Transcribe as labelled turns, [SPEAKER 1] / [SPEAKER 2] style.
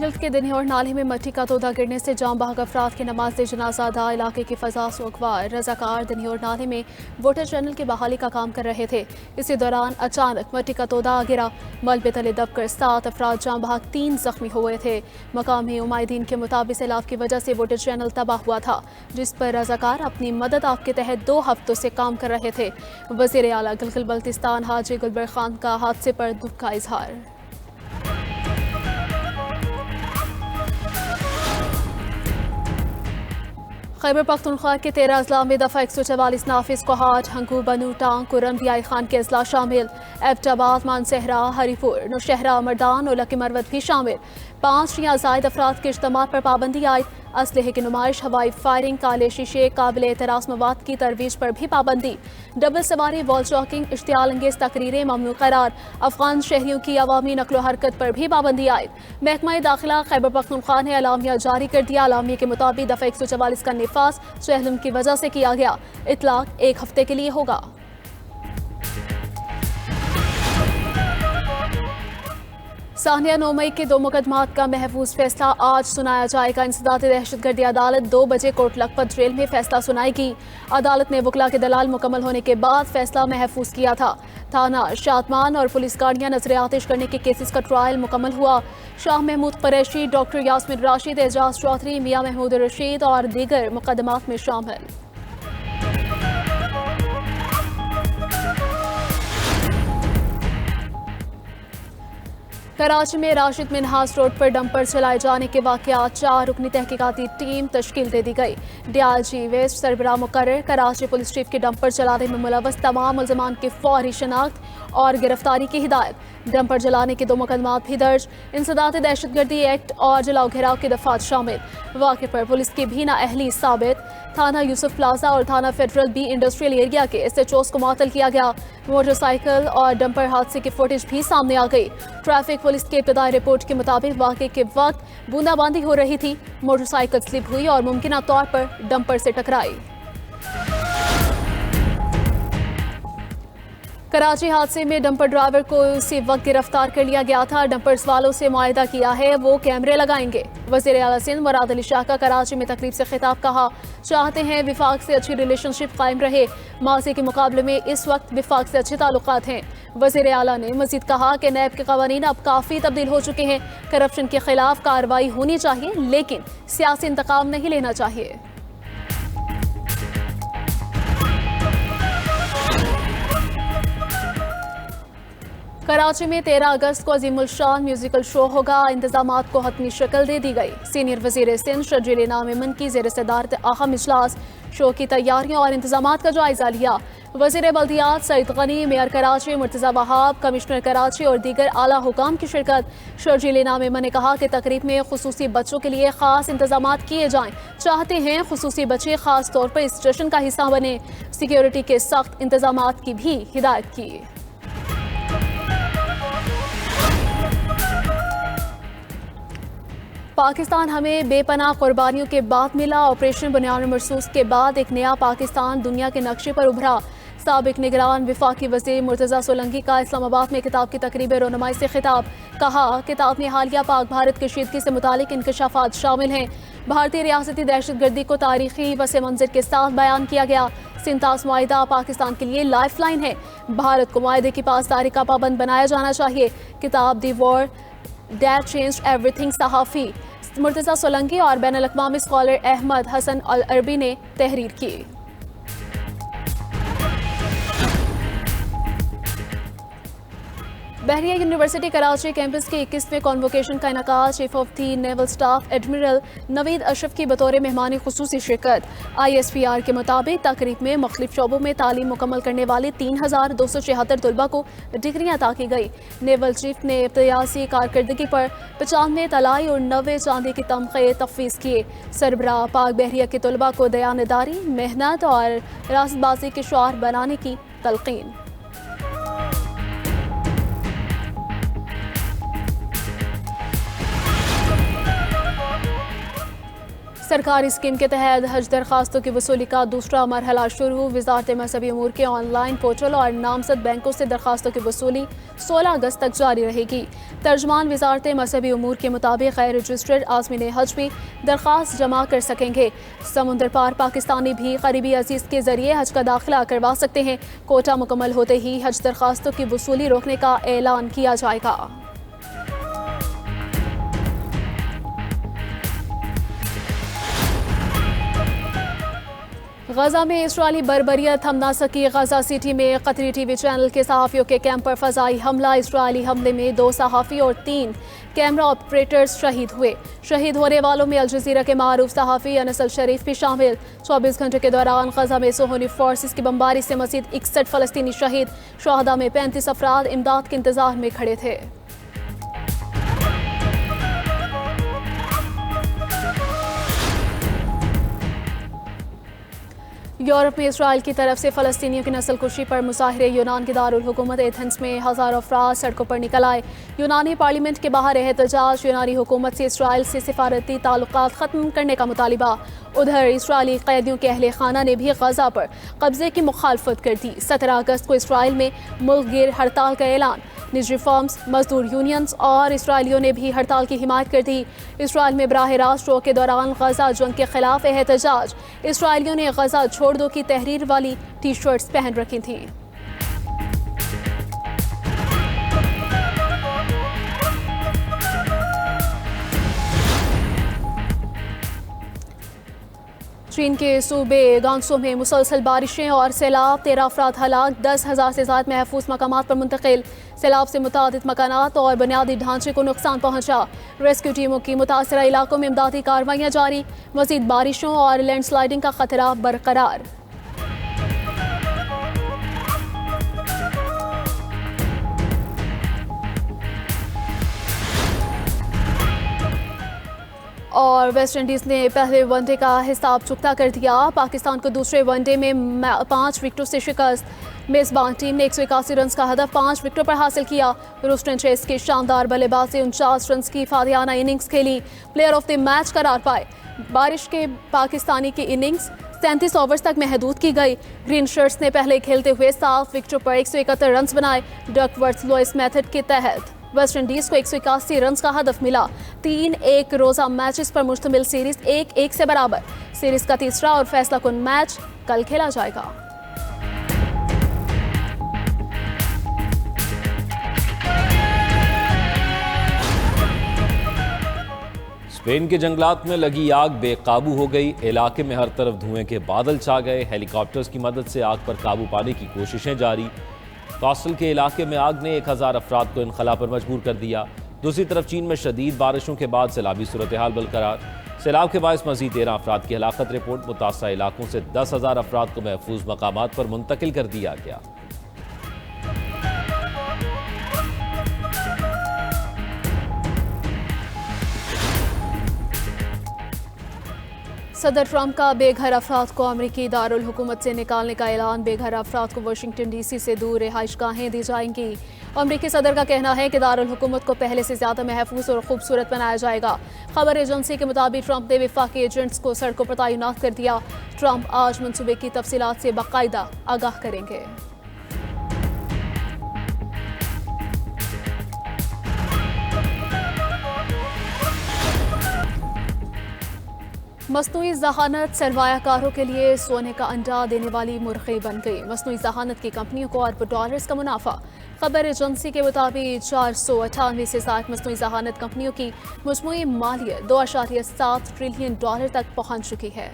[SPEAKER 1] मंगल के दिन और नाले में मट्टी का तोदा गिरने से जाम बहक अफराद की नमाज जनाजा अदा। इलाके की फजा सोगवार रजाकार दनियोर नाले में वोटर चैनल की बहाली का काम कर रहे थे। इसी दौरान अचानक मट्टी का तोदा आ गिरा। मलबे तले दबकर 7 अफराद जाम बहक 3 जख्मी हुए थे। मकामी उमायदीन के मुताबिक सैलाब की वजह से वोटर चैनल तबाह हुआ था, जिस पर रजाकार अपनी मदद आप के तहत 2 हफ्तों से काम कर रहे थे। वज़ीर आला गिलगित बल्तिस्तान हाजी गुलबर खान का हादसे पर दुख का इजहार। खैबर पख्तूनख्वा के 13 अजला में दफा 144 नाफिज को हाट, हंगू, बनू, टांग, कुरन, बियाई खान के अजला शामिल। एबटाबाद, मानसहरा, हरीपुर, नौशहरा, मरदान और लकी मरवत भी शामिल। 5 या जायद अफराद के इज्तिमा पर पाबंदी आयद। असलहे की नुमाइश, हवाई फायरिंग, काले शीशे, काबिल एतराज मवाद की तरवीज पर भी पाबंदी। डबल सवारी, वॉल चॉकिंग, इश्तियाल अंगेज तकरीरें ममनू करार। अफगान शहरियों की अवामी नकलो हरकत पर भी पाबंदी आयद। महकमा दाखिला खैबर पख्तूनख्वा ने अलामिया जारी कर दिया। अलामिया के मुताबिक दफा 144 का निफास चहलम की वजह से किया गया। इतलाक 1 हफ्ते के लिए होगा। सानिया 9 मई के 2 मुकदमात का महफूज फैसला आज सुनाया जाएगा। इंसदाद दहशतगर्दी अदालत 2 बजे कोट लखपत जेल में फैसला सुनाएगी। अदालत ने वकला के दलाल मुकम्मल होने के बाद फैसला महफूज किया था। थाना शातमान और पुलिस गाड़ियां नजर आतिश करने के केसेस का ट्रायल मुकम्मल हुआ। शाह महमूद कुरैशी, डॉक्टर यास्मिन राशिद, एजाज चौधरी, मियां महमूद रशीद और दीगर मुकदमात में शामिल। कराची में राशिद मिनहास रोड पर डंपर चलाए जाने के वाकयात 4 रुकनी तहकीकाती टीम तश्कील दे दी गई। डीआईजी वेस्ट सरबराह मुकर्रर कराची पुलिस चीफ के डंपर चलाने में मुलव्वस तमाम मुल्ज़मान की फौरी शनाख्त और गिरफ्तारी की हिदायत। डंपर जलाने के 2 मुकदमात भी दर्ज। इंसदाद दहशतगर्दी एक्ट और जलाओ घेराव के दफात शामिल। वाक़े पर पुलिस की भी नाअहली साबित। थाना यूसुफ प्लाजा और थाना फेडरल बी इंडस्ट्रियल एरिया के SHOs को मुअत्तल किया गया। मोटरसाइकिल और डंपर हादसे की फुटेज भी सामने आ गई। ट्रैफिक पुलिस की इब्तदाई रिपोर्ट के मुताबिक वाक़े के वक्त बूंदाबांदी हो रही थी। मोटरसाइकिल स्लिप हुई और मुमकिना तौर पर डंपर से टकराई। कराची हादसे में डंपर ड्राइवर को उसी वक्त गिरफ्तार कर लिया गया था। डंपर्स वालों से मुआहदा किया है वो कैमरे लगाएंगे। वज़ीर आला सिंध मुराद अली शाह का कराची में तकरीब से खिताब। कहा, चाहते हैं विफाक से अच्छी रिलेशनशिप कायम रहे। माजी के मुकाबले में इस वक्त विफाक से अच्छे ताल्लुकात हैं। वज़ीर आला ने मजीद कहा कि नैब के कवानीन अब काफ़ी तब्दील हो चुके हैं। करप्शन के खिलाफ कार्रवाई होनी चाहिए, लेकिन सियासी इंतकाम नहीं लेना चाहिए। कराची में 13 अगस्त को अजीमुल शान म्यूजिकल शो होगा। इंतजामात को हतमी शक्ल दे दी गई। सीनियर वजीर सिंध शर्जील इनाम की ज़ेर सदारत अहम इजलास शो की तैयारियों और इंतजामात का जायजा लिया। वजीर बल्दियात सईद गनी, मेयर कराची मुर्तज़ा वहाब, कमिश्नर कराची और दीगर आला हुकाम की शिरकत। शर्जील इनाम ने कहा कि तकरीब में खुसूसी बच्चों के लिए खास इंतजामात किए जाएं। चाहते हैं खुसूसी बच्चे खास तौर पर इस जश्न का हिस्सा बने। सिक्योरिटी के सख्त इंतजामात की भी हिदायत की। पाकिस्तान हमें बेपनाह कुर्बानियों के बाद मिला। ऑपरेशन बुनियाद मरसूस के बाद एक नया पाकिस्तान दुनिया के नक्शे पर उभरा। साबिक निगरान वफाकी वज़ीर मुर्तज़ा सोलंकी का इस्लामाबाद में किताब की तकरीब रोनुमाई से खिताब। कहा, किताब में हालिया पाक भारत कशीदगी से मुतालिक इंकशाफात शामिल हैं। भारतीय रियासती दहशतगर्दी को तारीखी पस मंजर के साथ बयान किया गया। सिंतास मुआहिदा पाकिस्तान के लिए लाइफ लाइन है। भारत को मुआहिदे की पासदारी का पाबंद बनाया जाना चाहिए। किताब the war that changed everything सहाफ़ी मुर्तज़ा सोलंकी और बैनुल अक़वामी स्कॉलर अहमद हसन अल अरबी ने तहरीर की। बहरिया यूनिवर्सिटी कराची कैंपस के 21वें कॉन्वोकेशन का इनकाद। Chief of the naval staff admiral Naveed Ashraf की बतौर मेहमान खुसूसी शिरकत। ISPR के मुताबिक तकरीब में मुख्तलिफ शोबों में तालीम मुकम्मल करने वाले 3276 तलबा को डिग्रियाँ अता की गई। नेवल चीफ ने इब्तियासी कारकर्दगी पर 95 तलाई और 90 चांदी के तमग़े तफवीज़ किए। सरबराह पाक बहरिया के तलबा को दयानदारी, मेहनत और रास्तबाजी के शुआर बनाने की तलक़ीन। सरकारी स्कीम के तहत हज दरखास्तों की वसूली का दूसरा मरहला शुरू। वजारत मजहबी अमूर के ऑनलाइन पोर्टल और नामजद बैंकों से दरखास्तों की वसूली 16 अगस्त तक जारी रहेगी। तर्जमान वजारत मजहबी अमूर के मुताबिक गैर रजिस्टर्ड आज़मीन हज भी दरखास्त जमा कर सकेंगे। समुंदर पार पाकिस्तानी भी करीबी अजीज के जरिए हज का दाखिला करवा सकते हैं। कोटा मुकम्मल होते ही हज दरखास्तों की वसूली रोकने का ऐलान किया जाएगा। गजा में इस्राएली बर्बरियत थम ना सकी। गजा सिटी में कतरी टीवी चैनल के सहाफ़ियों के कैंप पर फजाई हमला। इस्राएली हमले में 2 सहाफ़ी और 3 कैमरा ऑपरेटर्स शहीद हुए। शहीद होने वालों में अल जज़ीरा के मारूफ सहाफ़ी अनस अल शरीफ भी शामिल। 24 घंटे के दौरान गजा में सोहनी फोर्सेस की बमबारी से मज़ीद 61 फ़लस्तीनी शहीद। शहादा में 35 अफराद इमदाद के इंतज़ार में खड़े थे। यूरोप में इसराइल की तरफ से फ़लस्तीनियों की नस्लकुशी पर मुजाहिरे। यूनान के दारुल हुकूमत एथेंस में हज़ारों अफराद सड़कों पर निकल आए। यूनानी पार्लियामेंट के बाहर एहतजाज। यूनानी हुकूमत से इसराइल से सिफारती ताल्लुकात ख़त्म करने का मुतालिबा। उधर इसराइली कैदियों के अहले खाना ने भी गजा पर कब्जे की मुखालफत कर दी। 17 अगस्त को इसराइल में मुल्क गिर हड़ताल का ऐलान। निजी फर्म्स, मजदूर यूनियंस और इसराइलियों ने भी हड़ताल की हिमायत कर दी। इसराइल में बराह रास्त शो के दौरान गजा जंग के खिलाफ एहतजाज। इसराइलियों ने गजा छोड़ दो की तहरीर वाली टी शर्ट्स पहन रखी थीं। चीन के सूबे गांसू में मुसलसल बारिशें और सैलाब। 13 अफराद हलाक। 10,000 से ज़्यादा महफूज मकामात पर मुंतकिल। सैलाब से मुतादिद मकानात और बुनियादी ढांचे को नुकसान पहुंचा। रेस्क्यू टीमों की मुतासरा इलाकों में इमदादी कार्रवाइयाँ जारी। मज़ीद बारिशों और लैंडस्लाइडिंग का खतरा बरकरार। और वेस्ट इंडीज़ ने पहले वनडे का हिसाब चुकता कर दिया। पाकिस्तान को दूसरे वनडे में 5 विकेटों से शिकस्त। मेज़बान टीम ने 181 रन का हदफ 5 विकेटों पर हासिल किया। रूस्टन चेस की शानदार बल्लेबाजी 49 रन की फादियाना इनिंग्स खेली। प्लेयर ऑफ द मैच करार पाए। बारिश के पाकिस्तानी की इनिंग्स 37 ओवर्स तक महदूद की गई। ग्रीन शर्ट्स ने पहले खेलते हुए 7 विकेटों पर 171 रन बनाए। डकवर्थ लुइस मेथड के तहत वेस्ट इंडीज को 181 रन का हदफ मिला। 3 एक रोज़ा मैचेस पर मुश्तमिल सीरीज 1-1 से बराबर। सीरीज का तीसरा और फैसला कुन मैच कल खेला जाएगा।
[SPEAKER 2] स्पेन के जंगलात में लगी आग बेकाबू हो गई। इलाके में हर तरफ धुएं के बादल छा गए। हेलीकॉप्टर्स की मदद से आग पर काबू पाने की कोशिशें जारी। कासल के इलाके में आग ने 1000 अफराद को इनखला पर मजबूर कर दिया। दूसरी तरफ चीन में शदीद बारिशों के बाद सैलाबी सूरत हाल बरकरार। सैलाब के बायस मजीद 13 अफराद की हलाकत रिपोर्ट। मुतासरा इलाकों से 10,000 अफराद को महफूज मकामात पर मुंतकिल कर दिया गया।
[SPEAKER 1] सदर ट्रंप का बेघर अफराद को अमरीकी दारुल हुकूमत से निकालने का ऐलान। बेघर अफराद को वाशिंगटन डीसी से दूर रिहाइशगाहें दी जाएंगी। अमरीकी सदर का कहना है कि दारुल हुकूमत को पहले से ज़्यादा महफूज और खूबसूरत बनाया जाएगा। खबर एजेंसी के मुताबिक ट्रंप ने वफाकी एजेंट्स को सड़कों पर तैनात कर दिया। ट्रंप आज मनसूबे की तफसीलात से बाकायदा आगाह करेंगे। मस्नूई जहानत सरमायाकारों के लिए सोने का अंडा देने वाली मुर्गी बन गई। मस्नूई जहानत की कंपनियों को अरबों डॉलर्स का मुनाफा। खबर एजेंसी के मुताबिक 498 से 60 मस्नूई जहानत कंपनियों की मजमूई मालियत $2.7 ट्रिलियन तक पहुंच चुकी है।